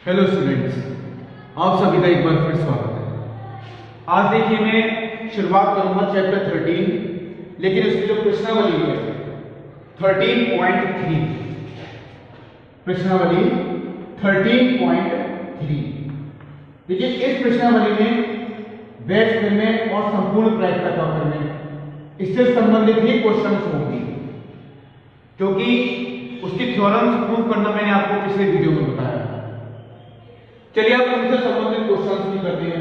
Hello students, आप सभी का एक बार फिर स्वागत है। आज देखिए मैं शुरुआत करूंगा चैप्टर 13, लेकिन उसकी जो प्रश्नावली है 13.3, प्रश्नावली 13.3। देखिए इस प्रश्नावली में बैच फिल्में और संपूर्ण प्रायिकता टॉपर में इससे संबंधित ही क्वेश्चन होंगे, क्योंकि उसकी थ्योरम्स प्रूव करना मैंने आपको पिछले वीडियो में बताया। चलिए आप उनसे संबंधित क्वेश्चन भी करते हैं।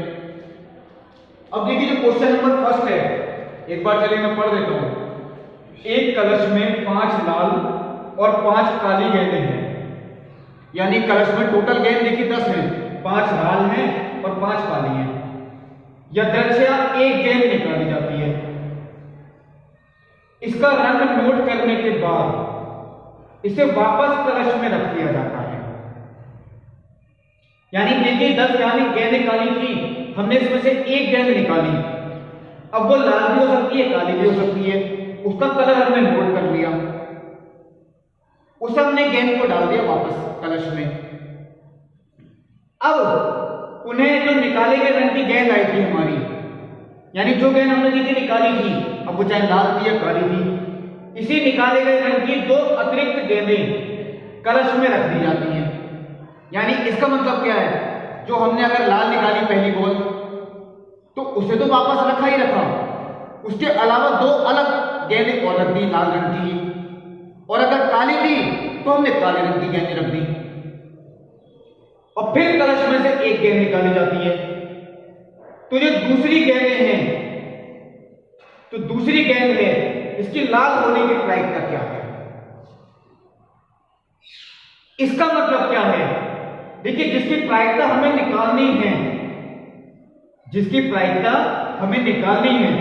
अब देखिए जो क्वेश्चन नंबर फर्स्ट है, एक बार चलिए मैं पढ़ देता हूं। एक कलश में 5 लाल और 5 काली गेंदें हैं, यानी कलश में टोटल गेंद देखिए 10 हैं, 5 लाल हैं और 5 काली हैं। यदृच्छया एक गेंद निकाली जाती है। इसका रंग नोट करने के बाद इसे वापस कलश में रख दिया जाता है। यानी देखिए 10 गेंदें काली थी, हमने इसमें से एक गेंद निकाली। अब वो लाल भी हो सकती है, काली भी हो सकती है, उसका कलर हमने नोट कर लिया, उस हमने गेंद को डाल दिया वापस कलश में। अब उन्हें जो निकाले गए रंग की गेंद आई थी हमारी, यानी जो गेंद हमने देखिए निकाली थी, अब वो चाहे लाल थी या काली थी, इसी निकाले गए रंग की 2 अतिरिक्त गेंदें कलश में रख दी जाती हैं। यानी इसका मतलब क्या है, जो हमने अगर लाल निकाली पहली बॉल, तो उसे तो वापस रखा ही रखा, उसके अलावा 2 अलग गेंदें और रख दी लाल रंग की, और अगर काली थी तो हमने काले रंग की गेंदें रख दी, और फिर कलश में से एक गेंद निकाली जाती है। तो जो दूसरी गेंदें हैं, तो दूसरी गेंद है, इसकी लाल होने की प्रायिकता क्या है, इसका मतलब क्या है। देखिए जिसकी प्रायिकता हमें निकालनी है, जिसकी प्रायिकता हमें निकालनी है,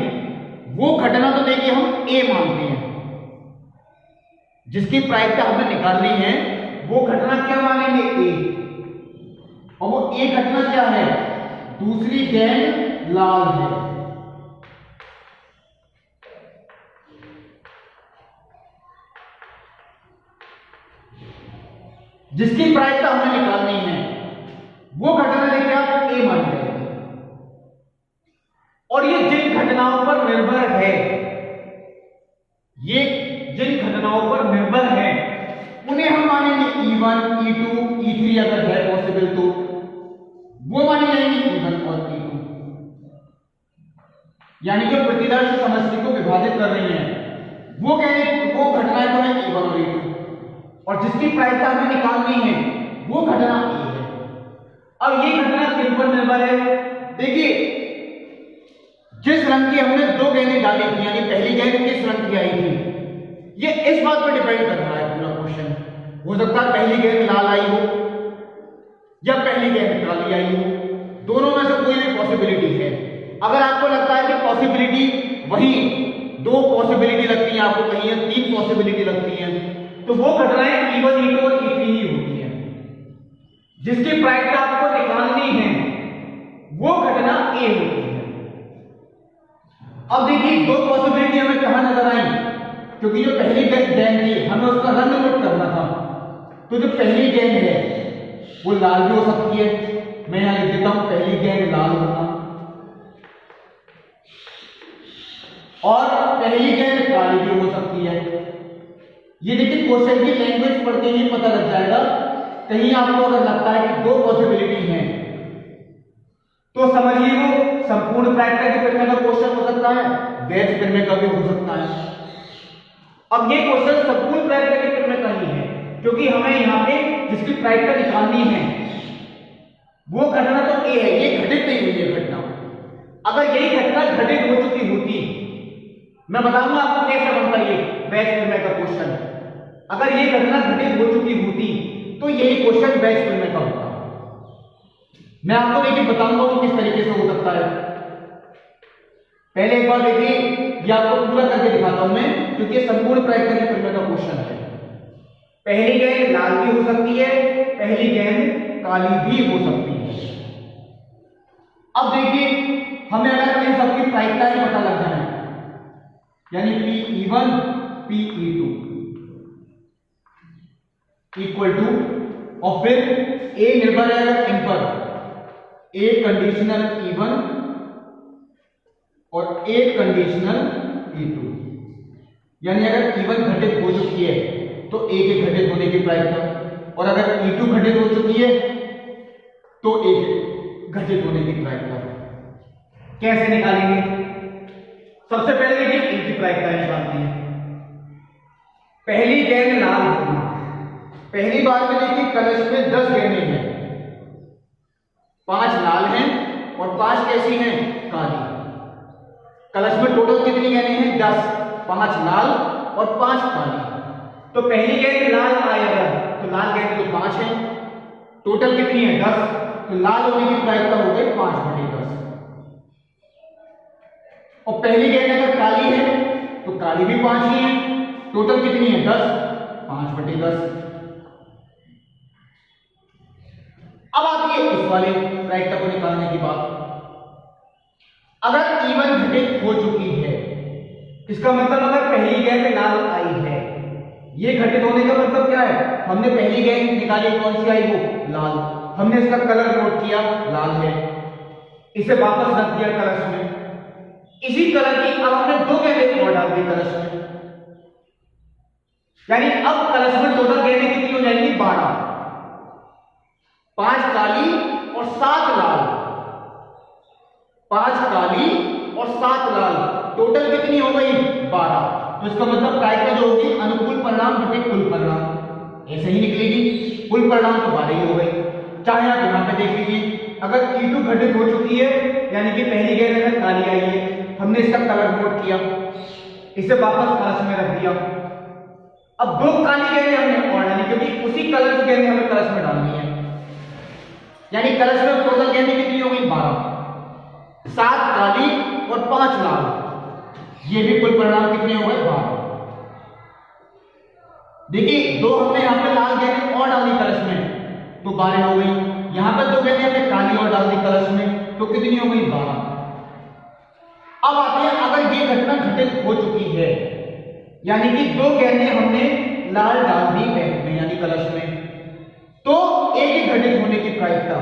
वो घटना तो देखिए हम ए मानते हैं। जिसकी प्रायिकता हमें निकालनी है वो घटना क्या मानेंगे, ए। और वो ए घटना क्या है, दूसरी गेंद लाल है। जिसकी प्रायिकता हमें निकालनी है वो घटना देखिए आप ए मान लेंगे। और ये जिन घटनाओं पर निर्भर है, ये जिन घटनाओं पर निर्भर है, उन्हें हम मानेंगे E1, E2, E3 अगर है पॉसिबल तो वो मानी जाएंगी E1 और E2। यानी जो प्रतिदर्श समष्टि को विभाजित कर रही है वो घटनाएं तो है E1 और E2, और जिसकी प्रायिकता हमें निकालनी है वो घटना ए है। अब ये घटना किन पर निर्भर है, देखिए जिस रंग की हमने 2 गेंदें डाली थी, यानी पहली गेंद किस रंग की आई थी, ये इस बात पर डिपेंड कर रहा है पूरा क्वेश्चन। हो सकता है पहली गेंद लाल आई हो या पहली गेंद काली आई हो, दोनों में से कोई भी पॉसिबिलिटी है। अगर आपको लगता है कि पॉसिबिलिटी वही 2 पॉसिबिलिटी लगती है, आपको कहीं 3 पॉसिबिलिटी लगती है, तो वो घटनाएं E1, E2 और E3 ही होती है। जिसकी प्रायिकता आपको निकालनी है वो घटना ए होती है। अब देखिए 2 पॉसिबिलिटी हमें कहां नजर आई, क्योंकि जो पहली गेंद थी हमें उसका रंग नोट करना था, तो जो पहली गेंद है वो लाल भी हो सकती है, मैं यहां लिख देता हूं पहली गेंद लाल होना, और पहली गेंद काली भी हो सकती है। ये देखिए क्वेश्चन की लैंग्वेज पढ़ते ही पता लग जाएगा। कहीं आपको अगर लगता है कि 2 पॉसिबिलिटी हैं, तो समझिए वो संपूर्ण प्रायिकता के प्रमेय का क्वेश्चन हो सकता है, वैध प्रमेय का भी हो सकता है। अब ये क्वेश्चन संपूर्ण प्रायिकता के प्रमेय का ही है, क्योंकि हमें यहाँ पे जिसकी प्रायिकता निकालनी है वो घटना तो ए है, ये घटित नहीं हुई है घटना। अगर यही घटना घटित हो चुकी होती, मैं बताऊंगा आपको कैसे बनता है ये बैच प्रमेय का क्वेश्चन। अगर ये घटना घटित हो चुकी होती तो यही क्वेश्चन बैच प्रमेय का होता। मैं आपको देखिए बताऊंगा वो किस तरीके से हो सकता है। पहले एक बार देखिए, ये आपको पूरा करके दिखाता हूं मैं, क्योंकि संपूर्ण प्रायिकता के प्रमेय का क्वेश्चन है। पहली गेंद लाल भी हो सकती है, पहली गेंद काली भी हो सकती है। अब देखिए हमें अगर इन सबकी प्रायिकता ही पता लग जाए, यानी PE1 PE2 इक्वल टू और फिर ए निर्भर रहेगा इन पर, ए कंडीशनल E1 और ए कंडीशनल E2। यानी अगर E1 घटित हो चुकी है तो ए के घटित होने की प्रायिकता, और अगर E2 घटित हो चुकी है तो ए के घटित होने की प्रायिकता। कैसे निकालेंगे? सबसे पहले देखिए इनकी प्रायिकता निकालते हैं। पहली गेंद लाल होना, पहली बार में देखिए कलश में 10 गेंदें हैं, 5 लाल हैं और 5 कैसी हैं? काली। कलश में टोटल कितनी गेंदें हैं? 10, 5 लाल और 5 काली। तो पहली गेंद लाल आई अगर, तो लाल गेंद तो 5 है, टोटल कितनी है? 10। तो लाल होने की प्रायिकता हो गई 5/10। और पहली गेंद अगर काली है तो काली भी 5 ही है, टोटल कितनी है? 10, 5/10। अब आती है इस वाले प्रायिकता को निकालने की बात। अगर E1 घटित हो चुकी है, इसका मतलब अगर पहली गेंद लाल आई है, ये घटित होने का मतलब क्या है? हमने पहली गेंद निकाली, कौन सी आई? वो लाल। हमने इसका कलर नोट किया, लाल है, इसे वापस रख दिया कलश में। इसी कलर की अब हमने 2 गेंदें और डाल दी कलश में, यानी अब कलश में टोटल गेंदें कितनी हो जाएंगी? 12। 5 काली और 7 लाल, 5 काली और 7 लाल, टोटल कितनी हो गई? 12। तो इसका मतलब प्रायिकता जो होगी अनुकूल परिणाम घटित कुल परिणाम, ऐसे ही निकलेगी। कुल परिणाम तो 12 ही हो गई। चाहे आप यहां पे देख लीजिए, अगर E2 घटित हो चुकी है, यानी कि पहली गेंद अगर काली आई है, हमने इसका कलर नोट किया, इसे वापस कलश में रख दिया। अब 2 काली गेंदें हमने और डाली, क्योंकि उसी कलर की गेंदें हमें कलश में डालनी है, यानी कलश में टोटल गेंदें कितनी हो गई? 12। 7 काली और 5 लाल, ये भी कुल परिणाम कितने हो गए? 12। देखिए 2 हमने यहां पे लाल गेंदें और डाली कलश में तो 12 हो गई, यहां पर 2 गेंदें हमने काली और डाल दी कलश में तो कितनी हो गई? 12। अब आते हैं, अगर ये घटना घटित हो चुकी है, यानी कि 2 गेंदें हमने लाल डाल दी बैंक में यानी कलश में, तो ए की घटित होने की प्रायिकता,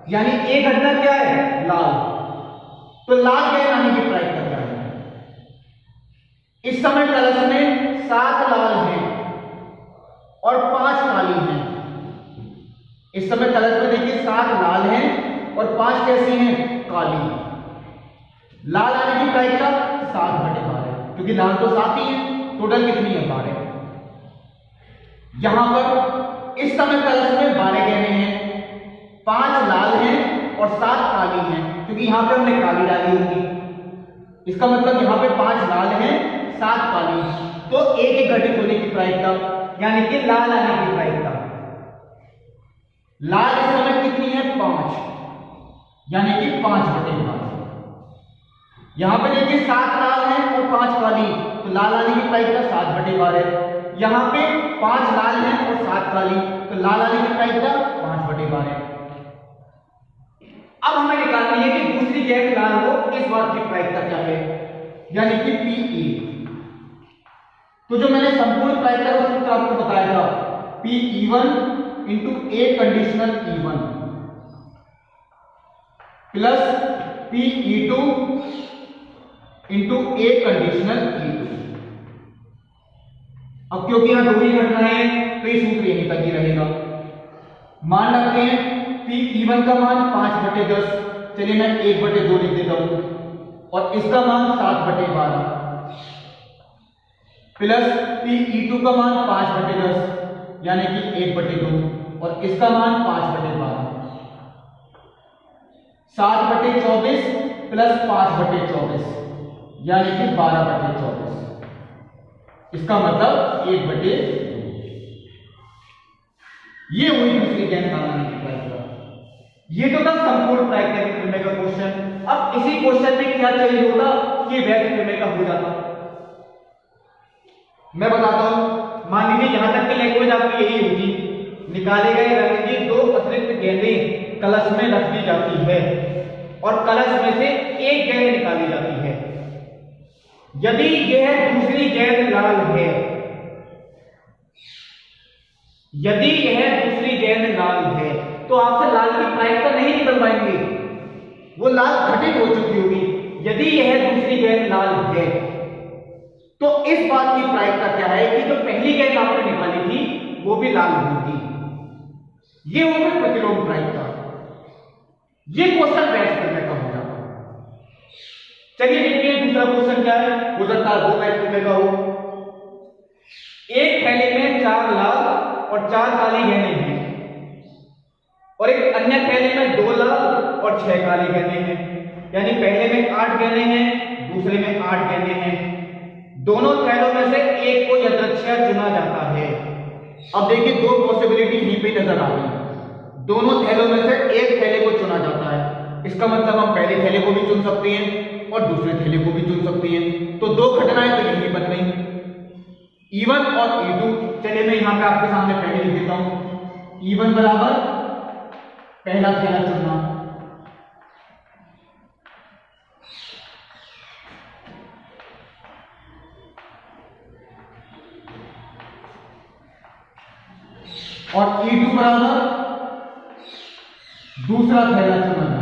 यानी ए घटना क्या है? लाल। तो लाल गेंद आने की प्रायिकता क्या है? इस समय कलश में 7 लाल हैं और 5 काली हैं। इस समय कलश में देखिए 7 लाल हैं और 5 कैसी हैं? काली। लाल आने की प्रायिकता 7/12, क्योंकि लाल तो 7 ही है, टोटल कितनी है? 12। यहां पर इस समय कलश में 12 गेंदें हैं, 5 लाल हैं और 7 काली हैं, क्योंकि यहां पे हमने काली डाली होगी। इसका मतलब यहां पे 5 लाल हैं, 7 काली, तो ए के घटित होने की प्रायिकता, यानी कि लाल आने की प्रायिकता, लाल इस समय कितनी है? 5, यानी कि 5/5। यहां पे देखिए 7 लाल हैं और 5 काली, तो लाल आने की प्रायिकता 7/12। यहां पे 5 लाल हैं और 7 काली, तो लाल आने की प्रायिकता 5/12। अब हमें निकालनी है कि दूसरी गेंद लाल हो, इस बात की प्रायिकता क्या है, यानी कि PE। तो जो मैंने संपूर्ण प्रायिकता का सूत्र आपको बताया था, PE1 into a conditional E1 plus PE2 into a conditional E2। अब क्योंकि यहां 2 ही घटनाएं हैं तो ये सूत्र यहीं तक ही रहेगा। मान रखते हैं PE1 का मान 5/10, चलिए मैं 1/2 लिख देता हूं, और इसका मान 7/12 प्लस PE2 का मान 5/10 यानी कि 1/2, और इसका मान 5/12। 7/24 प्लस 5/24 यानी कि 12/24, इसका मतलब 1/2। ये हुई दूसरी गेंद बनाने की प्रायिकता। ये तो था संपूर्ण प्रायिकता के प्रमेय का क्वेश्चन। अब इसी क्वेश्चन में क्या चाहिए होता कि वैध प्रमेय का हो जाता। मैं बताता हूं, मान लीजिए यहां तक की लैंग्वेज आपकी यही होगी, निकाले गए रंग की 2 अतिरिक्त गेंदें कलश में रख दी जाती है और कलश में से एक गेंद निकाली जाती है। यदि यह दूसरी गेंद लाल है, यदि यह दूसरी गेंद लाल है, तो आपसे लाल की प्रायिकता नहीं निकल पाएंगे, वो लाल घटित हो चुकी होगी। यदि यह दूसरी गेंद लाल है तो इस बात की प्रायिकता क्या है कि जो पहली गेंद आपने निकाली थी वो भी लाल होगी। ये हो गई प्रतिलोम प्रायिकता। ये क्वेश्चन मैच करने का हो जाता है। चलिए देखिए दूसरा क्वेश्चन क्या है, हो सकता है वो मैच करने का हो। एक थैले में 4 लाल और 4 काली गेंदें हैं और एक अन्य थैले में 2 लाल और 6 काली गेंदें हैं, यानी पहले में 8 गेंदें हैं, दूसरे में 8 गेंदें हैं। दोनों थैलों में से एक को यदृच्छया चुना जाता है। अब देखिए दो पॉसिबिलिटी यहीं पे नजर आ गई। दोनों थैलों में से एक थैले को चुना जाता है, इसका मतलब हम पहले थैले को भी चुन सकते हैं और दूसरे थैले को भी चुन सकते हैं। तो दो घटनाएं तो यही बन गई, E1 और E2। चलिए मैं यहां पे आपके सामने पहले लिख देता हूं। E1 बराबर पहला थैला चुनना, और E2 बराबर दूसरा थैला चुनना।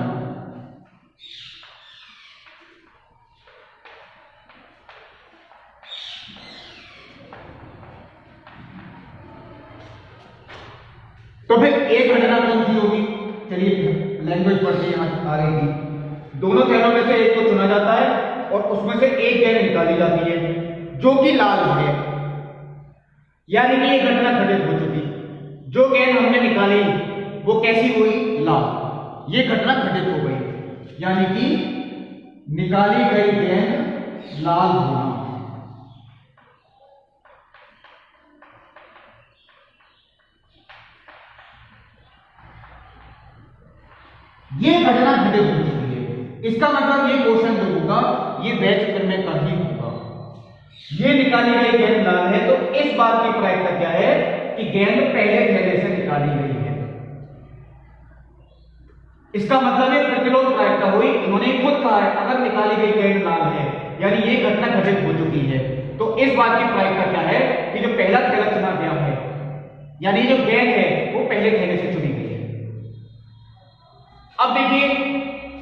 तो फिर एक घटना कौन सी होगी? चलिए लैंग्वेज पढ़ते हैं यहां आ रही थी। दोनों थैलों में से एक को चुना जाता है और उसमें से एक गेंद निकाली जाती है जो कि लाल है, यानी कि ये घटना घटित हो चुकी। जो गेंद हमने निकाली वो कैसी हुई? लाल। ये घटना घटित हो गई, यानी कि निकाली गई गेंद लाल होना। ये घटना घटित हो चुकी है। इसका मतलब ये क्वेश्चन जो होगा ये मैच करने का ही होगा। ये निकाली गई गेंद लाल है, तो इस बात की प्रायिकता क्या है कि गेंद पहले थैले से निकाली गई है। इसका मतलब ये प्रतिलोम प्रायिकता हुई। इन्होंने खुद कहा है अगर निकाली गई गेंद लाल है, यानी ये घटना घटित हो चुकी है, तो इस बात की प्रायिकता क्या है कि जो पहला थैला चुना गया है, यानी जो गेंद है वो पहले थैले से चुनी गई है। अब देखिए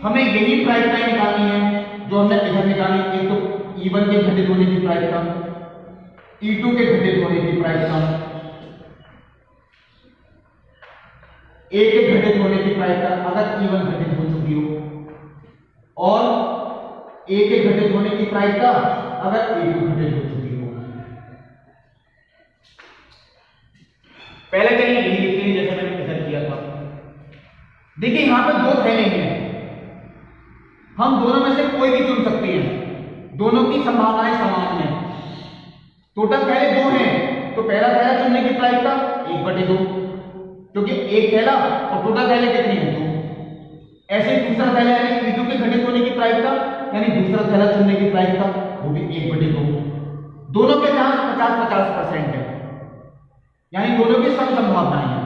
हमें यही प्रायिकताएं निकालनी है जो हमने इधर निकाली। एक तो E1 के घटित होने की प्रायिकता, E2 के घटित होने की प्रायिकता, A के घटित होने की प्रायिकता अगर E1 घटित हो चुकी हो, और A के घटित होने की प्रायिकता अगर E2 घटित हो चुकी हो। पहले चलिए यही लिखते हैं जैसे मैंने इधर किया था। देखिए यहां पर दो थैले हैं, हम दोनों में से कोई भी चुन सकते हैं, दोनों की संभावनाएं समान हैं। टोटल थैले 2 हैं, तो पहला थैला चुनने की प्रायिकता 1/2, क्योंकि एक थैला और टोटल थैले कितने हैं? 2। ऐसे ही दूसरा थैला यानी E2 के घटित होने की प्रायिकता, यानी दूसरा थैला चुनने की प्रायिकता वो भी 1/2। दोनों के चांस 50-50% है, यानी दोनों की सम संभावनाएं हैं।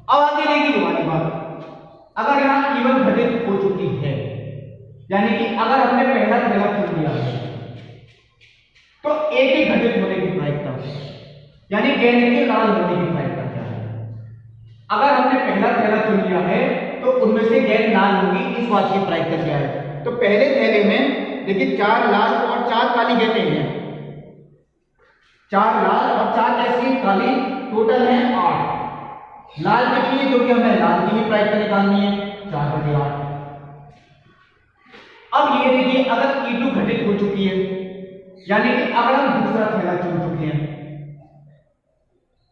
अब आगे देखिए वाली बात, अगर यहां E1 घटित हो चुकी है, यानी कि अगर हमने पहला थैला चुन लिया है, तो A के घटित होने की प्रायिकता, यानी गेंद के लाल होने की प्रायिकता क्या है? अगर हमने पहला थैला चुन लिया है तो उनमें से गेंद लाल होगी, इस बात की प्रायिकता क्या है? तो पहले थैले में देखिए 4 लाल और 4 काली गेंदें हैं। 4 लाल और 4 कैसी काली, टोटल है 8। लाल कितनी है? क्योंकि हमें लाल की ही प्रायिकता निकालनी है, 4/8। अब ये देखिए अगर E2 घटित हो चुकी है, यानी कि अगर हम दूसरा थैला चुन चुके हैं,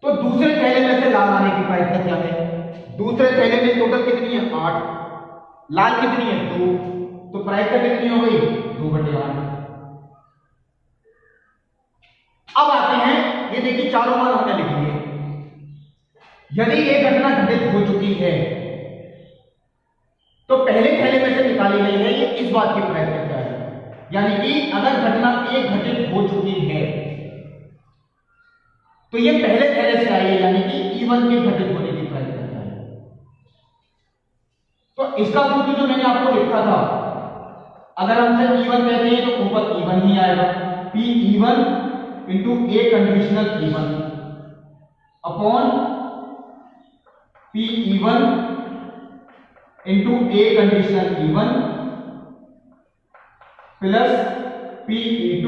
तो दूसरे थैले में से लाल आने की प्रायिकता क्या है? दूसरे थैले में टोटल कितनी है? 8। लाल कितनी है? 2। तो प्रायिकता कितनी हो गई? 2/8। अब आते हैं, ये देखिए चारों मान हमने लिख लिए। यदि ये घटना घटित हो चुकी है तो पहले थैले में से निकाली गई है, ये इस बात की प्रायिकता क्या है? यानी कि अगर घटना A घटित हो चुकी है तो ये पहले थैले से आई है, यानी कि E1 के घटित होने की प्रायिकता क्या है? तो इसका सूत्र जो मैंने आपको लिखा था, अगर हम सिर्फ E1 कहते हैं तो ऊपर E1 ही आएगा, P(E1) × A conditional E1 upon P(E1) into A conditional E1 plus P(E2)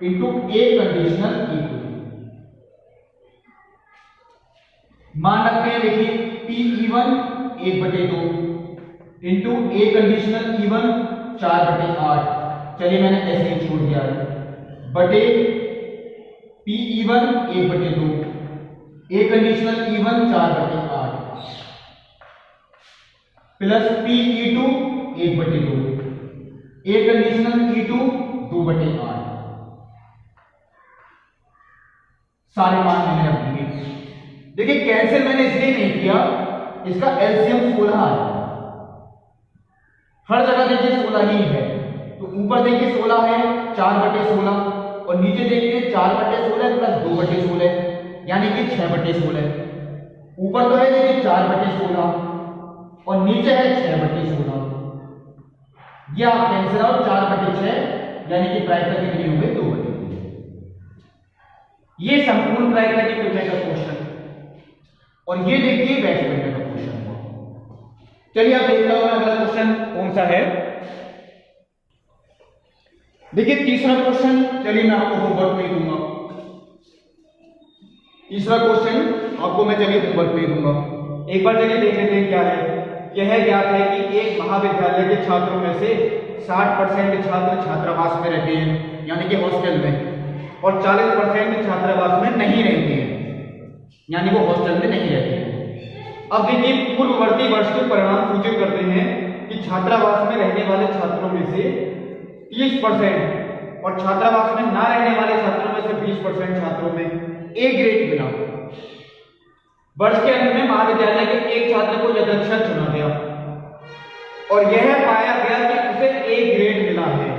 into A conditional E2। मान रखते हैं, देखिए P(E1) 1/2 into A conditional E1 4/8। चलिए मैंने ऐसे ही छोड़ दिया है, बटे P(E1) 1/2 A conditional E1 4/8 plus P(E2) 1/2 A conditional E2 2/8। सारे मान मैंने रख दिए। देखिए कैंसिल मैंने इसलिए नहीं किया, इसका एलसीएम 16 है, हर जगह देखिए 16 ही है। तो ऊपर देखिए 16 है 4/16 और नीचे देखिए 4/16 प्लस 2/16 यानी कि 6/16। ऊपर तो है देखिए 4/16 और नीचे है 6/16। ये आप कैंसिल आउट 4/6 यानी कि प्रायिकता कितनी हो गई 2/3। ये संपूर्ण प्रायिकता की तुलना का क्वेश्चन और ये देखिए बैच करने का क्वेश्चन हुआ। चलिए आप देखते हो अगला क्वेश्चन कौन सा है। देखिए तीसरा क्वेश्चन, चलिए मैं आपको होमवर्क में दूंगा। तीसरा क्वेश्चन आपको मैं चलिए होमवर्क में दूंगा। एक बार चलिए देख लेते हैं क्या है। यह ज्ञात है कि एक महाविद्यालय के छात्रों में से 60% छात्र छात्रावास में रहते हैं यानी कि हॉस्टल में, और 40% छात्रावास में नहीं रहते हैं यानी वो हॉस्टल में नहीं रहते हैं। अब देखिए पूर्ववर्ती वर्ष के परिणाम सूचित करते हैं कि छात्रावास में रहने वाले छात्रों में से 30% और छात्रावास में ना रहने वाले छात्रों में से 20% छात्रों में ए ग्रेड मिला। वर्ष के अंत में महाविद्यालय के एक छात्र को यदृच्छा चुना गया और यह पाया गया कि उसे ए ग्रेड मिला है,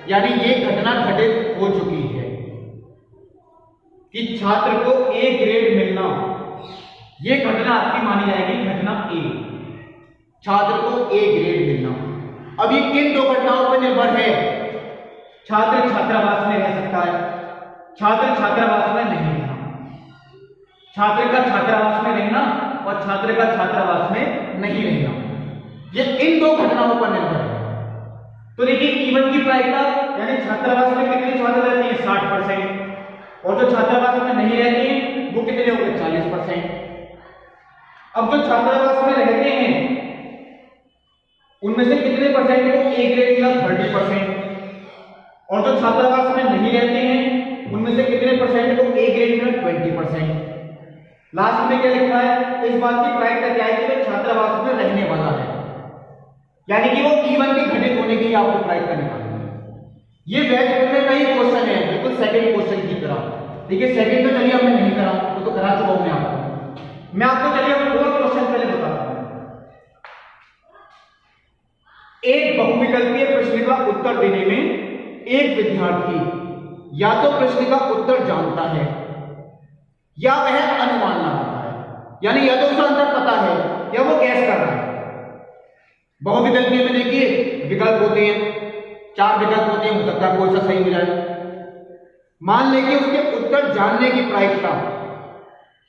यानी ये घटना घटित हो चुकी है कि छात्र को ए ग्रेड मिलना, ये घटना आपकी मानी जाएगी घटना ए, छात्र को ए ग्रेड मिलना। अब ये किन दो घटनाओं पर निर्भर है? छात्र छात्रावास में रह सकता है, छात्र छात्रावास में नहीं रहना, छात्र का छात्रावास में रहना और छात्र का छात्रावास में नहीं रहना, ये इन दो घटनाओं पर निर्भर है। तो देखिए E1 की प्रायिकता यानी छात्रावास में कितने छात्र रहते हैं 60% और जो छात्रावास में नहीं रहते हैं वो कितने हो गए 40%। अब जो छात्रावास में रहते हैं उनमें से कितने परसेंट को ए ग्रेड मिला 30% और जो छात्रावास में नहीं रहते हैं उनमें से कितने परसेंट को ए ग्रेड मिला 20%। लास्ट में क्या लिखा है, इस बात की प्रायिकता क्या है कि वो छात्रावास में रहने वाला है, यानी कि वो E1 के घटित होने की आपको प्रायिकता निकालनी है। ये बैच में का ही क्वेश्चन है, बिल्कुल सेकंड क्वेश्चन की तरह। देखिए सेकंड तो चलिए हमने नहीं करा, वो तो करा चुका हूं मैं आपको चलिए फोर्थ क्वेश्चन पहले बताता हूं। एक बहुविकल्पीय प्रश्न का उत्तर देने में एक विद्यार्थी या तो प्रश्न का उत्तर जानता है या वह अनुमान लगाता है, यानी या तो उसका आंसर पता है या वो गैस कर रहा है। बहुविकल्पीय में देखिए विकल्प होते हैं, 4 विकल्प होते हैं, हो सकता है कोई सा सही हो जाए। मान लें कि उसके उत्तर जानने की प्रायिकता,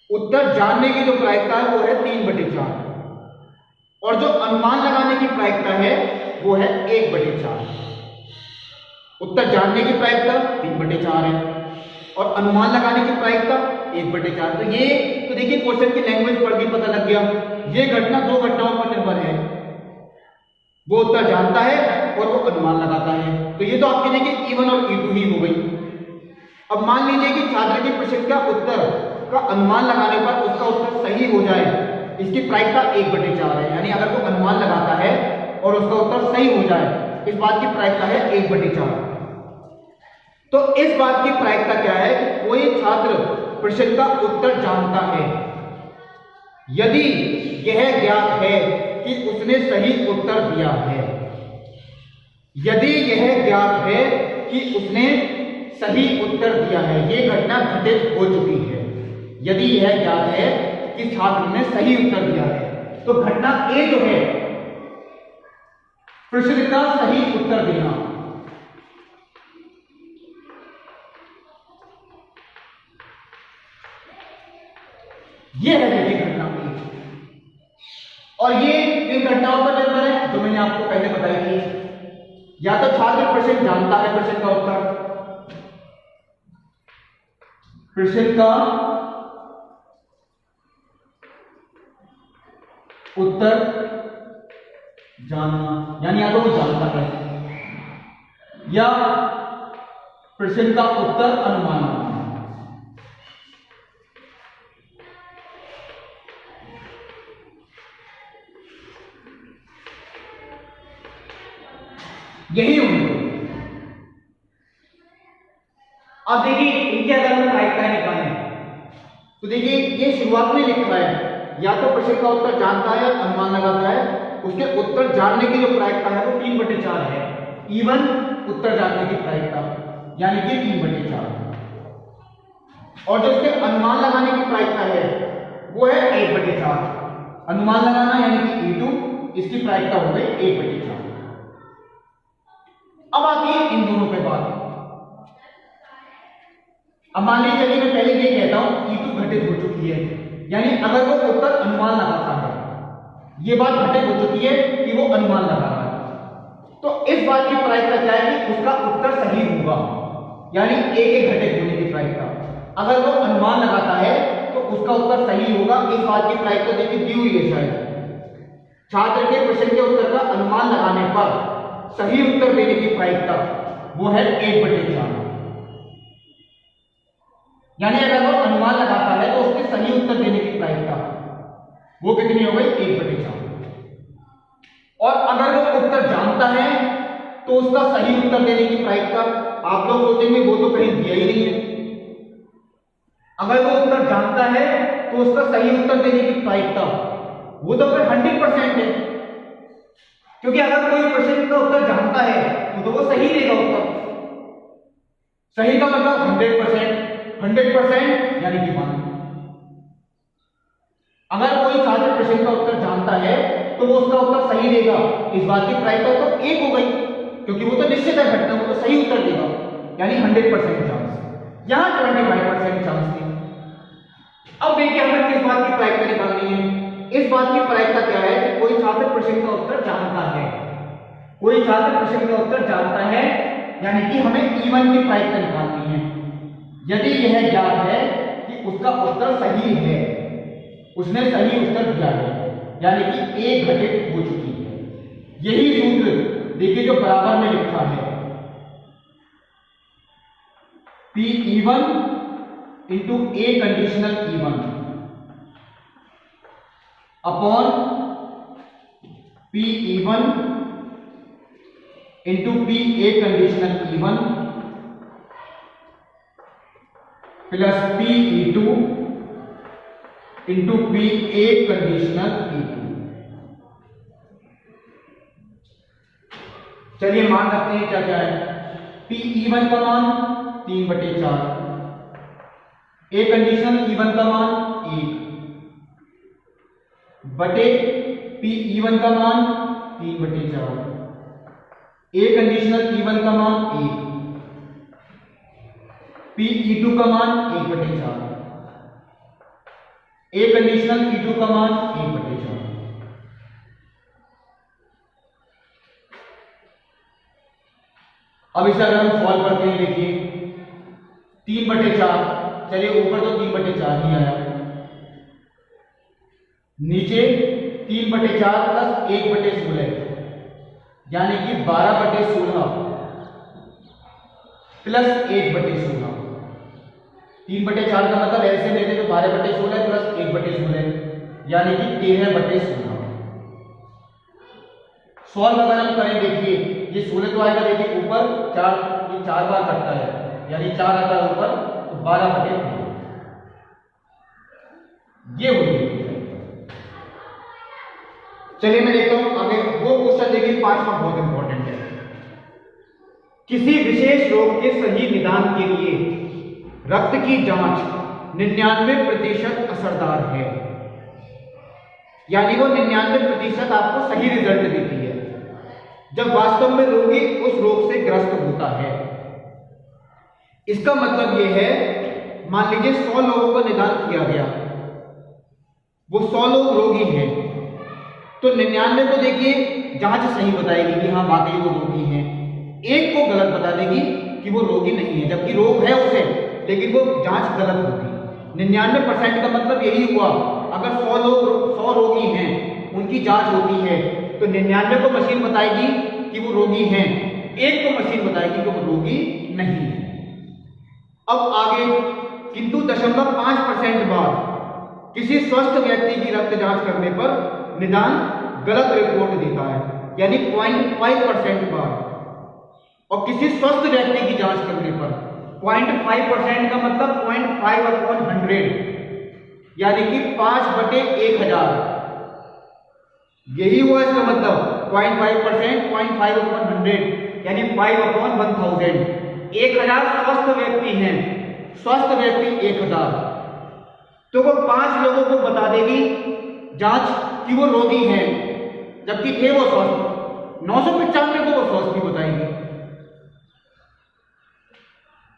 उत्तर जानने की जो प्रायिकता है वो है 3/4 और जो अनुमान लगाने की प्रायिकता है वो है 1/4। उत्तर जानने की प्रायिकता 3/4 है और अनुमान लगाने की प्रायिकता 1/4। तो ये तो देखिए क्वेश्चन की लैंग्वेज पढ़ के पता लग गया, ये घटना दो घटनाओं पर निर्भर है, वो उत्तर जानता है और वो अनुमान लगाता है। तो ये तो आपके देखिए E1 और E2 ही हो गई। अब मान लीजिए कि छात्र के प्रश्न का उत्तर का अनुमान लगाने पर उसका उत्तर सही हो जाए, इसकी प्रायिकता 1/4 है, यानी अगर वो अनुमान लगाता है और उसका उत्तर सही हो जाए, इस बात की प्रायिकता है 1/4। तो इस बात की प्रायिकता क्या है कि कोई छात्र प्रश्न का उत्तर जानता है यदि यह ज्ञात है कि उसने सही उत्तर दिया है, यदि यह ज्ञात है कि उसने सही उत्तर दिया है, ये घटना घटित हो चुकी है। यदि यह ज्ञात है कि छात्र ने सही उत्तर दिया है, तो घटना ए जो है प्रश्न का सही उत्तर देना, यह है देखिए घटना ए। और ये इन घटनाओं पर निर्भर है जो मैंने आपको पहले बताई थी। या तो छात्र प्रश्न जानता है, प्रश्न का उत्तर जानना, यानी या तो वो जानता है, या प्रश्न का उत्तर अनुमान लगाना। यही होंगे। अब देखिए इनके अगर हम प्रायिकताएं निकालें तो देखिए ये शुरुआत में लिखा है या तो प्रश्न का उत्तर जानता है, अनुमान लगाता है, उसके उत्तर जानने की जो प्रायिकता है वो 3/4 है। इवन उत्तर जानने की प्रायिकता यानी कि 3/4, और जो उसके अनुमान लगाने की प्रायिकता है वो है 1/4। अनुमान लगाना यानी कि E2, इसकी प्रायिकता हो गई 1/4। अब आती है इन दोनों पे बात। अब मान लीजिए चलिए मैं पहले ये कहता हूं E2 घटित हो चुकी है, यानी अगर वो उत्तर अनुमान लगाता है, ये बात घटित हो चुकी है कि वो अनुमान लगा रहा है, तो इस बात की प्रायिकता क्या है कि उसका उत्तर सही होगा, यानी एक घटित होने की प्रायिकता। अगर वो अनुमान लगाता है तो उसका उत्तर सही होगा, इस बात की प्रायिकता देखिए दी हुई है शायद। छात्र के प्रश्न के उत्तर का अनुमान लगाने पर सही उत्तर देने की प्रायिकता वो है 1/4। यानी अगर वो अनुमान लगाता है तो उसके सही उत्तर देने की प्रायिकता वो कितनी हो गई? 1/4। और अगर वो उत्तर जानता है तो उसका सही उत्तर देने की प्रायिकता, आप लोग सोचेंगे वो तो कहीं दिया ही नहीं है। अगर वो उत्तर जानता है तो उसका सही उत्तर देने की प्रायिकता वो तो फिर 100% है, क्योंकि अगर कोई प्रश्न का उत्तर जानता है तो वो सही देगा उत्तर। सही का मतलब 100%, 100% यानी कि 1। अगर कोई छात्र प्रश्न का उत्तर जानता है तो वो उसका उत्तर सही देगा, इस बात की प्रायिकता तो 1 हो गई, क्योंकि वो तो निश्चित है घटना, वो तो सही उत्तर देगा, यानी 100% चांस। यहां 25% चांस थी। अब देखिए हमें किस बात की प्रायिकता निकालनी है। इस बात की प्रायिकता क्या है कि कोई छात्र प्रश्न का उत्तर जानता है, कोई छात्र प्रश्न का उत्तर जानता है, यानी कि हमें E1 की प्रायिकता निकालनी है। यदि यह ज्ञात है कि उसका उत्तर सही है, उसने सही उत्तर दिया है, यानी कि एक घटित हो चुकी है। यही सूत्र देखिए जो बराबर में लिखा है, Pe1 into a conditional E1 upon Pe1 into Pe conditional E1 plus Pe2 into Pe conditional E2। चलिए मान रखते हैं क्या क्या है। Pe1 का मान 3/4, ए कंडीशनल E1 का मान 1 बटे Pe1 का मान 3/4, ए कंडीशनल E1 का मान 1, Pe2 का मान 1/4, ए कंडीशनल E2 का मान 1/4। अब इसे अगर हम सॉल्व करते हैं, देखिए 3/4, चलिए ऊपर तो 3/4 ही आया, नीचे 3/4 प्लस 1/16 यानी कि 12/16 प्लस 1/16। 3/4 का मतलब ऐसे लेते तो 12/16 प्लस 1/16 यानी कि 13/16। सॉल्व अगर हम करें, देखिए ये 16 तो आएगा, देखिए ऊपर 4, ये 4 बार कटता है, यानी 4 आता है ऊपर, तो 12/13 ये हो गई। चलिए मैं देखता हूं आगे वो क्वेश्चन, देखिए 5वां बहुत इंपॉर्टेंट है। किसी विशेष रोग के सही निदान के लिए रक्त की जांच 99% असरदार है, यानी वो 99% आपको सही रिजल्ट देती है जब वास्तव में रोगी उस रोग से ग्रस्त होता है। इसका मतलब यह है, मान लीजिए 100 लोगों का निदान किया गया, वो 100 लोग रोगी हैं, तो 99 को देखिए जांच सही बताएगी कि हाँ वाकई वो रोगी है, एक को गलत बता देगी कि वो रोगी नहीं है, जबकि रोग है उसे लेकिन वो जांच गलत होगी। 99% का मतलब यही हुआ, अगर 100 रोगी हैं उनकी जांच होती है तो 99 को मशीन बताएगी कि वो रोगी हैं, एक को मशीन बताएगी कि वो रोगी नहीं है। अब आगे किंतु 0.5% बाद किसी स्वस्थ व्यक्ति की रक्त जांच करने पर निदान गलत रिपोर्ट देता है, यानी 0.5% बाद, और किसी स्वस्थ व्यक्ति की जांच करने पर 0.5% का मतलब 0.5/100, यानी कि 5/1000, यही हुआ इसका मतलब 0.5%, 0.5/100 यानी 5/1000। 1000 स्वस्थ व्यक्ति हैं, स्वस्थ व्यक्ति 1000, तो वो 5 लोगों को बता देगी जांच कि वो रोगी हैं, जबकि थे वो स्वस्थ। 995 को वो स्वस्थ भी बताएगी।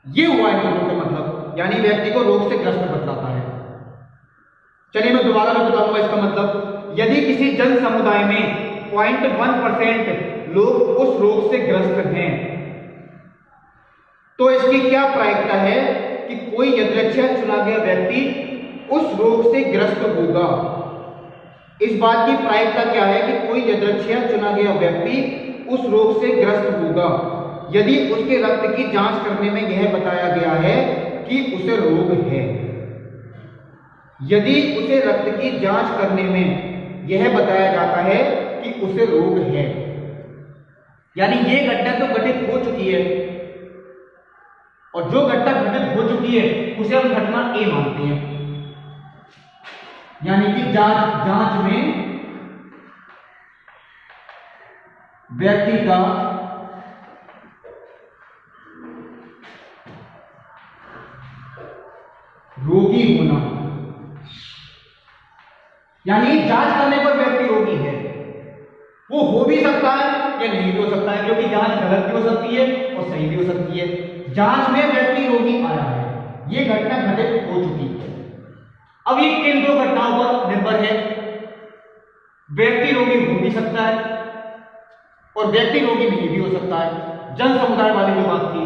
ये हुआ इन दोनों का मतलब, यानी व्यक्ति को रोग से ग्रस्त बतलाता है। चलिए मैं दोबारा में बताऊंगा इसका मतलब। यदि किसी जन समुदाय में 0.1% लोग उस रोग से ग्रस्त हैं तो इसकी क्या प्रायिकता है कि कोई यदृच्छया चुना गया व्यक्ति उस रोग से ग्रस्त होगा। इस बात की प्रायिकता क्या है कि कोई यदृच्छया चुना गया व्यक्ति उस रोग से ग्रस्त होगा यदि उसके रक्त की जांच करने में यह बताया गया है कि उसे रोग है। यदि उसे रक्त की जांच करने में यह बताया जाता है कि उसे रोग है, यानी ये घटना तो घटित हो चुकी है, और जो घटना घटित हो चुकी है उसे हम घटना ए मानते हैं, यानी कि जांच में व्यक्ति का रोगी होना, यानी जांच करने पर व्यक्ति रोगी है। वो हो भी सकता है या नहीं भी हो सकता है, क्योंकि जांच गलत भी हो सकती है और सही भी हो सकती है। जांच में व्यक्ति रोगी आया है, ये घटना घटित हो चुकी है। अब ये किन दो घटनाओं पर निर्भर है। व्यक्ति रोगी हो भी सकता है और व्यक्ति रोगी नहीं भी हो सकता है। जन समुदाय वाली जो बात थी,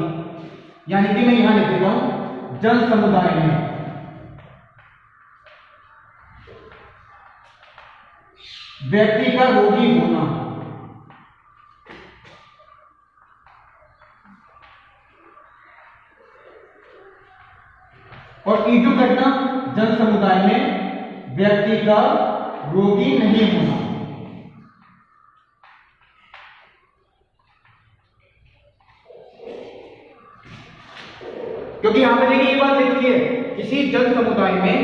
यानी कि मैं यहां लिख देता हूं, जन समुदाय में व्यक्ति का रोगी होना और ईटू घटना जन समुदाय में व्यक्ति का रोगी नहीं होना। क्योंकि यहां पर देखिए ये बात लिखी है, किसी जन समुदाय में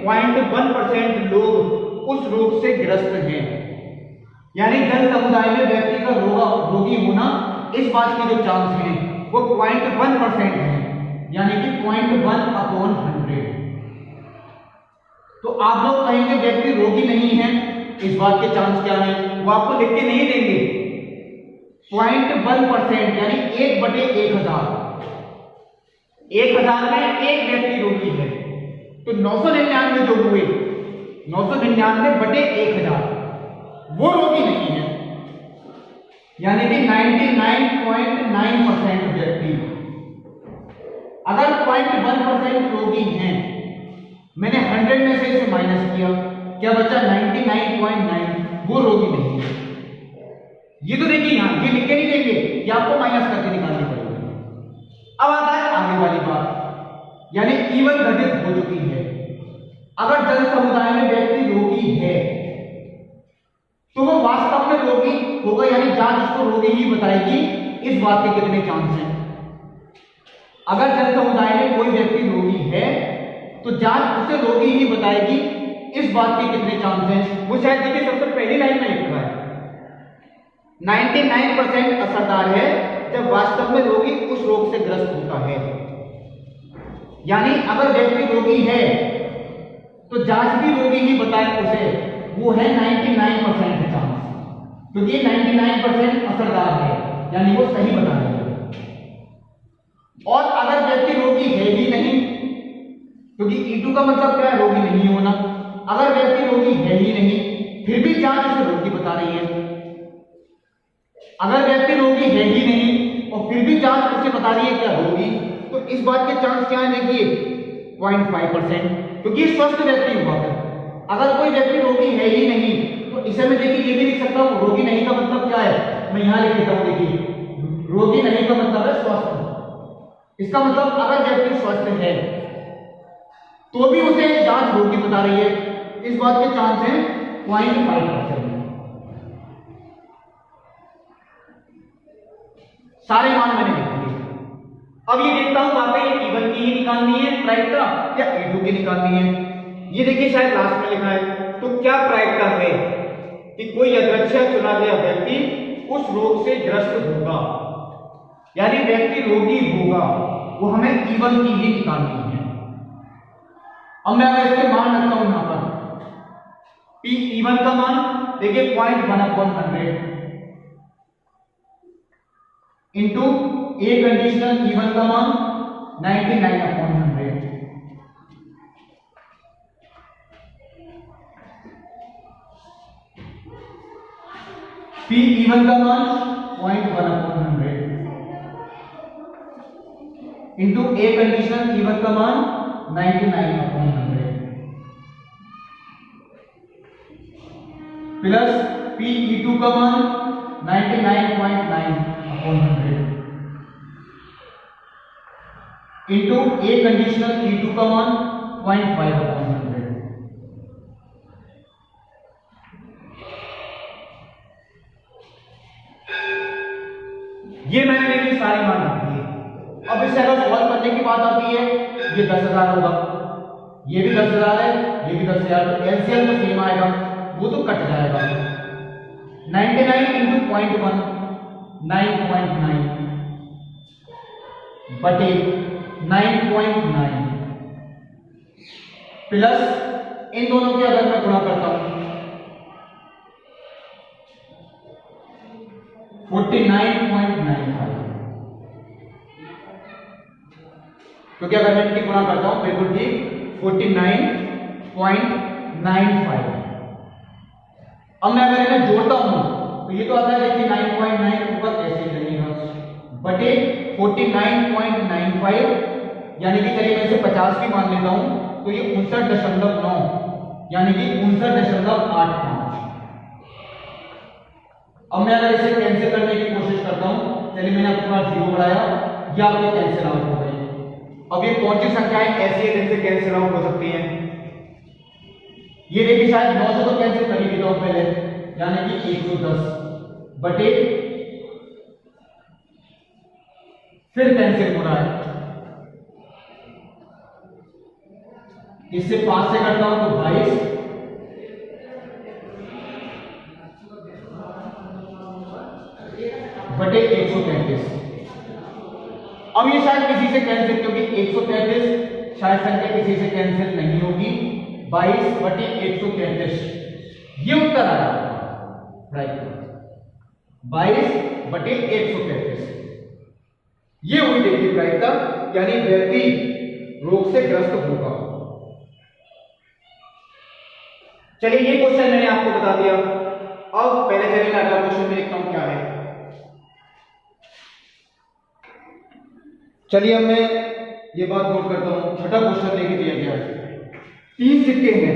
0.1% लोग उस रोग से ग्रस्त हैं, यानी जन समुदाय में व्यक्ति का रोगी होना, इस बात के जो चांस हैं वो 0.1% है, यानी कि 0.1/100। तो आप लोग कहेंगे व्यक्ति रोगी नहीं है, इस बात के चांस क्या है, वो आपको लिख के नहीं देंगे। 0.1% यानी 1/1000, 1000 में एक व्यक्ति रोगी है, तो 999 जो हुए, 999/1000 वो रोगी नहीं है, यानी कि 99.9% व्यक्ति। अगर 0.1% रोगी हैं, मैंने 100 में से इसे माइनस किया, क्या बचा 99.9, वो रोगी नहीं है। ये तो देखिए यहां ये लिख के नहीं देंगे, ये आपको माइनस करके निकालनी पड़ेगी। अब आता है आगे वाली बात, यानी इवन घटित हो चुकी है। अगर जन समुदाय में व्यक्ति रोगी है तो वो वास्तव में रोगी होगा, यानी जांच उसको रोगी ही बताएगी। इस बात के कितने चांस हैं? अगर जन समुदाय में कोई व्यक्ति रोगी है तो जांच उसे रोगी ही बताएगी। इस बात के कितने चांस हैं? वो शायद देखिए सबसे पहली लाइन में लिखा है 99% असरदार है जब वास्तव में रोगी उस रोग से ग्रस्त होता है। यानी अगर व्यक्ति रोगी है तो जांच भी रोगी ही बताए उसे, वो है 99% चांस, क्योंकि 99% असरदार है, यानी वो सही बता रही है। और अगर व्यक्ति रोगी है ही नहीं, क्योंकि E2 का मतलब क्या है, रोगी नहीं होना। अगर व्यक्ति रोगी है ही नहीं फिर भी जांच उसे रोगी बता रही है। अगर व्यक्ति रोगी है ही नहीं और फिर भी जांच उसे बता रही है क्या रोगी, तो इस बात के चांस क्या है, देखिए 0.5%, क्योंकि स्वस्थ व्यक्ति हुआ है। अगर कोई व्यक्ति रोगी है ही नहीं तो इसे मैं देखिए ये भी लिख सकता हूं, रोगी नहीं का मतलब क्या है, मैं यहां लिख देता हूं, देखिए रोगी नहीं का मतलब है स्वस्थ। इसका मतलब अगर व्यक्ति स्वस्थ है तो भी उसे जांच रोगी बता रही है, इस बात के चांस है 0.5%। सारे मान मैंने लिख दिए। अब ये देखता हूं वाकई E1 की ही निकालनी है प्रायिकता या E2 की निकालनी है। ये देखिए शायद लास्ट में लिखा है, तो क्या प्रायिकता है कि कोई यादृच्छिक चुना गया व्यक्ति उस रोग से ग्रस्त होगा, यानी व्यक्ति रोगी होगा, वो हमें E1 की ही निकालनी है। अब मैं अगर इसके मान रखता हूं यहां पर E1 का मान देखिए 0.1/100 इंटू ए कंडीशनल E1 का मान 99/100 E1 का मान 0.1/100 इंटू ए कंडीशनल E1 का मान 99/100 प्लस E2 का मान 99.9/100 इंटू ए कंडीशनल E2 का मान 0.5/100। ये मैंने देखिए सारी मान रख दी। अब इससे अगर सॉल्व करने की बात आती है, ये 10,000 होगा, ये भी 10,000 है, ये भी 10,000, तो एलसीएम तो सेम आएगा, वो तो कट जाएगा। 99 इंटू 0.1 9.9 बटे 9.9 प्लस इन दोनों के अगर मैं गुणा करता हूं 49.95, क्योंकि अगर मैं इनकी गुणा करता हूं बिल्कुल ठीक 49.95। अब मैं अगर इन्हें जोड़ता हूं तो ये तो आता है देखिए 9.9 ऊपर ऐसे ही रहेगा बटे 49.95, यानी कि चलिए मैं इसे 50 भी मान लेता हूं तो ये 59.9 यानी कि 59.85। अब मैं अगर इसे कैंसिल करने की कोशिश करता हूं, चलिए मैंने अपने पास 0 बढ़ाया, या आपको कैंसिल आउट हो गई। अब ये कौन सी संख्याएं ऐसी है जिनसे कैंसिल आउट हो सकती हैं, ये देखिए शायद 9 से तो कैंसिल कर ही देता हूं पहले, यानी कि 110 बटे फिर कैंसिल हो रहा है, इससे 5 से करता हूं तो 22 बटे 133। अब ये शायद किसी से कैंसिल, क्योंकि 133 शायद संख्या किसी से कैंसिल नहीं होगी, 22 बटे 133 ये उत्तर आया राइट, 22 बटे 133 ये हुई देखिए प्रायिकता, यानी व्यक्ति रोग से ग्रस्त होगा। चलिए ये क्वेश्चन मैंने आपको बता दिया। अब पहले चलिए अगला क्वेश्चन में देखता हूं क्या है। चलिए अब मैं ये बात नोट करता हूं, छठा क्वेश्चन लेके दिया गया है। 3 सिक्के हैं,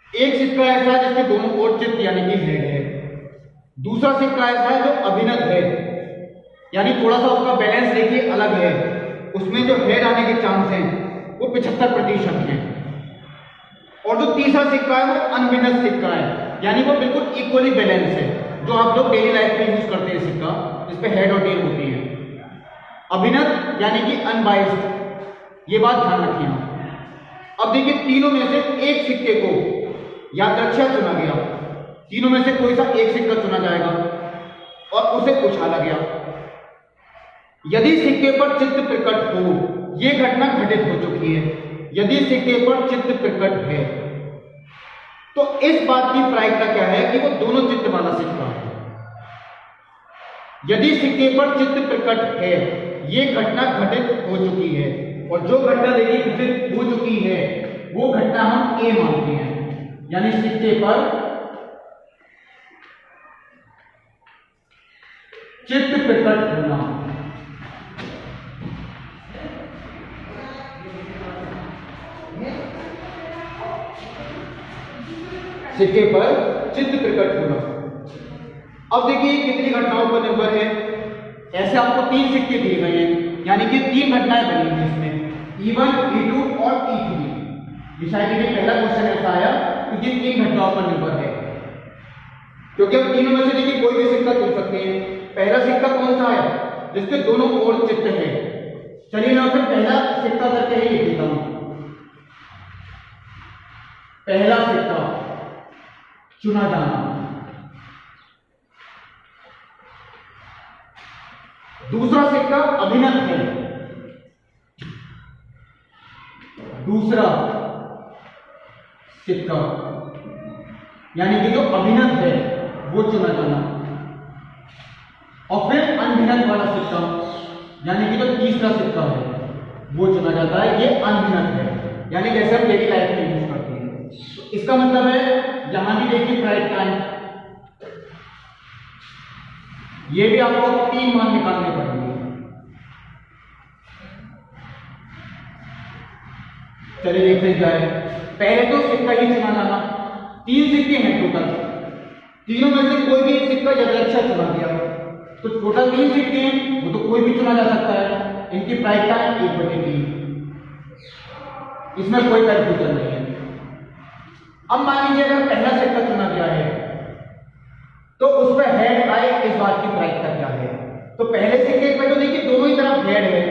एक सिक्का ऐसा है जिसके दोनों ओर चित्त यानी कि हेड है, दूसरा सिक्का ऐसा है जो अभिनत है, यानी थोड़ा सा उसका बैलेंस देखिए अलग है, उसमें जो हेड आने के चांस हैं वो 75% हैं, और जो तीसरा सिक्का है वो अनभिनत सिक्का है, यानी वो बिल्कुल इक्वली बैलेंस है, जो आप लोग डेली लाइफ में यूज करते हैं सिक्का, इस पे हेड और टेल होती है। अभिनत यानी कि अनबाइस्ड, ये बात ध्यान रखिए। अब देखिए तीनों में से एक सिक्के को यादृच्छिक चुना गया, तीनों में से कोई सा एक सिक्का चुना जाएगा और उसे उछाला गया। यदि सिक्के पर चित्त प्रकट हो, यह घटना घटित हो चुकी है, यदि सिक्के पर चित्त प्रकट है तो इस बात की प्रायिकता क्या है कि वो दोनों चित्त वाला सिक्का है। यदि सिक्के पर चित्त प्रकट है, यह घटना घटित हो चुकी है, और जो घटना देखिए घटित हो चुकी है वो घटना हम ए मानते हैं। यानी सिक्के पर चित्त प्रकट होना। सिक्के पर चित्त प्रकट होना। अब देखिए कितनी घटनाओं पर निर्भर है। ऐसे आपको 3 सिक्के दिए गए हैं, यानी कि 3 घटनाएं बनी हैं इसमें, E1, E2 और E3। शायद ये पहला क्वेश्चन ऐसा आया क्योंकि 3 घटनाओं पर निर्भर है, क्योंकि हम तीनों में से देखिए कोई भी सिक्का चुन सकते हैं। पहला सिक्का कौन सा है जिसके दोनों ओर चित्त है? चलिए मैं उसे पहला सिक्का करके ही लिख देता हूं। पहला सिक्का चुना जाना। दूसरा सिक्का अभिनव है। दूसरा सिक्का यानी कि जो अभिनव है वो चुना जाना। और फिर अनभिनव वाला सिक्का यानी कि जो तीसरा सिक्का है वो चुना जाता है। ये अनभिनव है, यानी जैसे हम डेली लाइफ में यूज करते हैं। तो इसका मतलब है यहां भी देखिए प्राइड टाइम, ये भी आपको 3 मान निकालने पड़ेंगे। चलिए देखते हैं क्या है। पहले तो सिक्का ही चुना जाना। 3 सिक्के हैं टोटल, तीनों में से कोई भी एक सिक्का यदृच्छा चुना दिया तो टोटल 3 सिक्के हैं, वो तो कोई भी चुना जा सकता है। इनकी प्राइड टाइम 1/3, इसमें कोई कंफ्यूजन नहीं है। अब मान लीजिए अगर पहला सिक्का चुना गया है तो उस पर हेड आए, इस बात की प्रायिकता क्या है? तो पहले सिक्के में तो देखिए दोनों ही तरफ हेड है।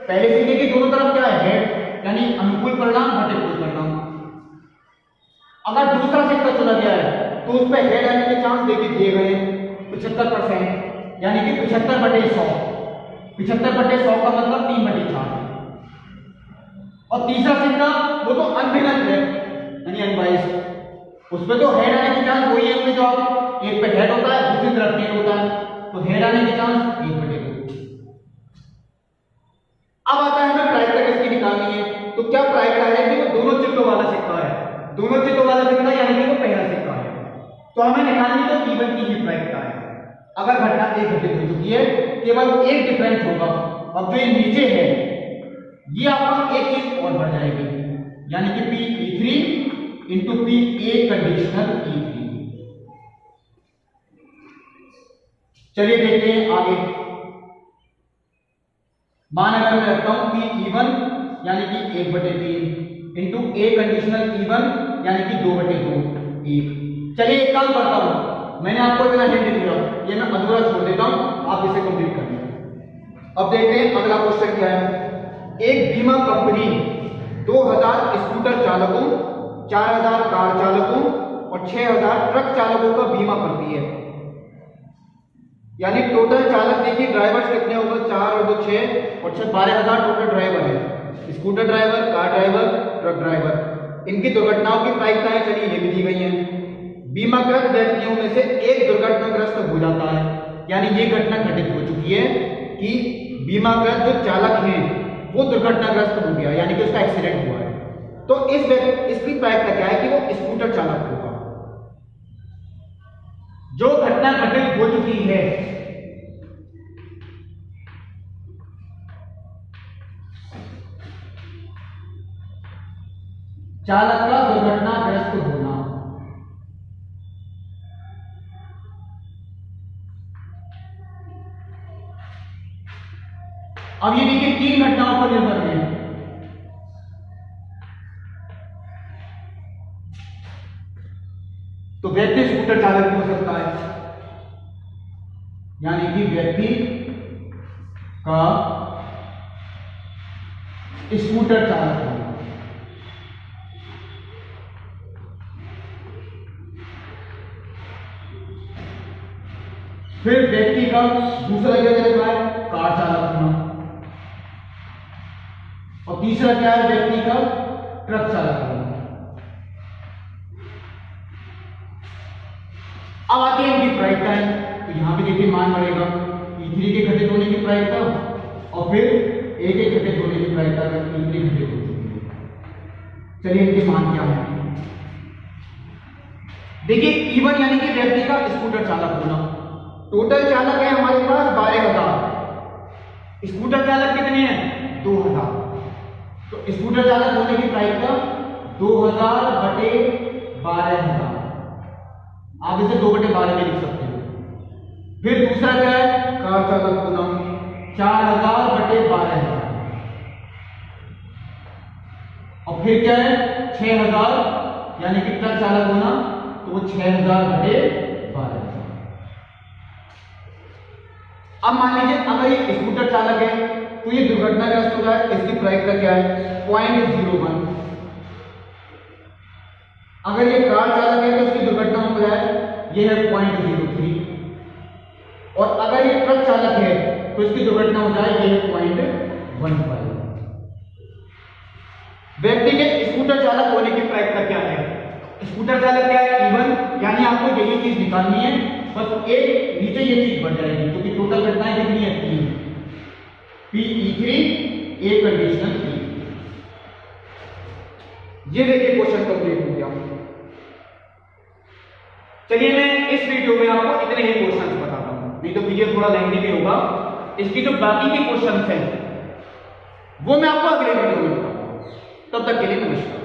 पहले सिक्के की दोनों तरफ क्या है? हेड, यानी अनुकूल परिणाम प्रतिकूल परिणाम। अगर दूसरा सिक्का चुना गया है तो उस पर हेड आने के चांस देखिए दिए गए हैं 75%, यानी कि 75/100। 75/100 का मतलब 3/4। और तीसरा सिक्का वो तो अनभिनव है, यानी अनबाइस्ड, उसमें तो हेड आने के चांस वही है अपने जो एक पे हेड होता है दूसरी तरफ टेल होता है, तो हेड आने के चांस 1/2। अब आता है हमें प्रायिकता किसकी निकालनी है। तो क्या प्रायिकता है कि वो दोनों चित्तों वाला सिक्का है। दोनों चित्तों वाला सिक्का यानी कि वो पहला सिक्का है, तो हमें निकालनी तो E1 की ही प्रायिकता है। अगर घटना एक घटित हो चुकी है, केवल एक डिफरेंस होगा। अब जो ये नीचे है ये आपका एक चीज और बढ़ जाएगी, यानी कि P E3 into P A conditional E3। चलिए देखते हैं आगे। मान अगर मैं रखता हूं P E1 यानी कि 1/3 इंटू A कंडीशनल E1 यानी कि 2/2 1। चलिए एक काम करता हूं, मैंने आपको इतना हिंट दिया, ये मैं अधूरा छोड़ देता हूं, आप इसे कंप्लीट कर लें। अब देखते हैं अगला क्वेश्चन क्या है। एक बीमा कंपनी 2000 स्कूटर चालकों, 4000 कार चालकों और 6000 ट्रक चालकों का बीमा करती है। यानी टोटल चालक देखिए ड्राइवर्स कितने होंगे, 4 और 2 6 और 6 12,000 टोटल ड्राइवर है। Scooter driver, car driver, truck driver, इनकी दुर्घटनाओं की प्रायिकताएं चलिए ये भी दी गई हैं। बीमाकृत व्यक्तियों में से एक दुर्घटनाग्रस्त हो जाता है, यानी ये घटना घटित हो चुकी है कि बीमाकृत जो चालक है वो दुर्घटनाग्रस्त हो गया, यानी कि उसका एक्सीडेंट हुआ है। तो इसकी प्रायिकता क्या है कि वो स्कूटर चालक होगा। जो घटना घटित हो चुकी है चालक का दुर्घटनाग्रस्त होना, अब ये देखिए 3 घटनाओं पर निर्भर है। तो व्यक्ति स्कूटर चालक हो सकता है, यानी कि व्यक्ति का स्कूटर चालक होगा। फिर व्यक्ति का दूसरा क्या चल रहा है, कार चालक होना। और तीसरा क्या है, व्यक्ति का ट्रक चालक होना। अब आती है इनकी प्रायिकताएं, तो यहां भी देखिए मान बढ़ेगा E3 के घटित होने की प्रायिकता और फिर A के घटित होने की प्रायिकता अगर E3 घटित हो चुकी है। चलिए इनके मान क्या है। देखिए E1 यानी कि व्यक्ति का स्कूटर चालक होना। टोटल चालक है हमारे पास 12,000, स्कूटर चालक कितने हैं 2,000। तो स्कूटर चालक होने की प्रायिकता 2,000 बटे 12,000। आप इसे 2 बटे 12 में लिख सकते हो। फिर दूसरा क्या है कार चालक होना 4,000 बटे 12,000। और फिर क्या है 6,000 यानी कि ट्रक चालक होना, तो वो 6,000 बटे 12,000। अब मान लीजिए अगर ये स्कूटर चालक है तो ये दुर्घटनाग्रस्त हो जाए, इसकी प्रायिकता क्या है 0.01। अगर ये कार चालक है तो इसकी दुर्घटना हो जाए ये है 0.03। और अगर ये ट्रक चालक है तो इसकी दुर्घटना हो जाए ये है 0.15। व्यक्ति के स्कूटर चालक होने की प्रायिकता क्या है? स्कूटर चालक क्या है E1, यानी आपको यही चीज निकालनी है, बस एक नीचे ये चीज बढ़ जाएगी क्योंकि टोटल घटनाएं कितनी है 3, PE3 एक कंडीशनल 3। ये देखिए क्वेश्चन कंप्लीट हो गया। चलिए मैं इस वीडियो में आपको इतने ही क्वेश्चंस बताता हूं, नहीं तो वीडियो थोड़ा लेंथी भी होगा। इसकी जो बाकी के क्वेश्चंस हैं वो मैं आपको अगले वीडियो में बताऊंगा। तब तक के लिए नमस्कार।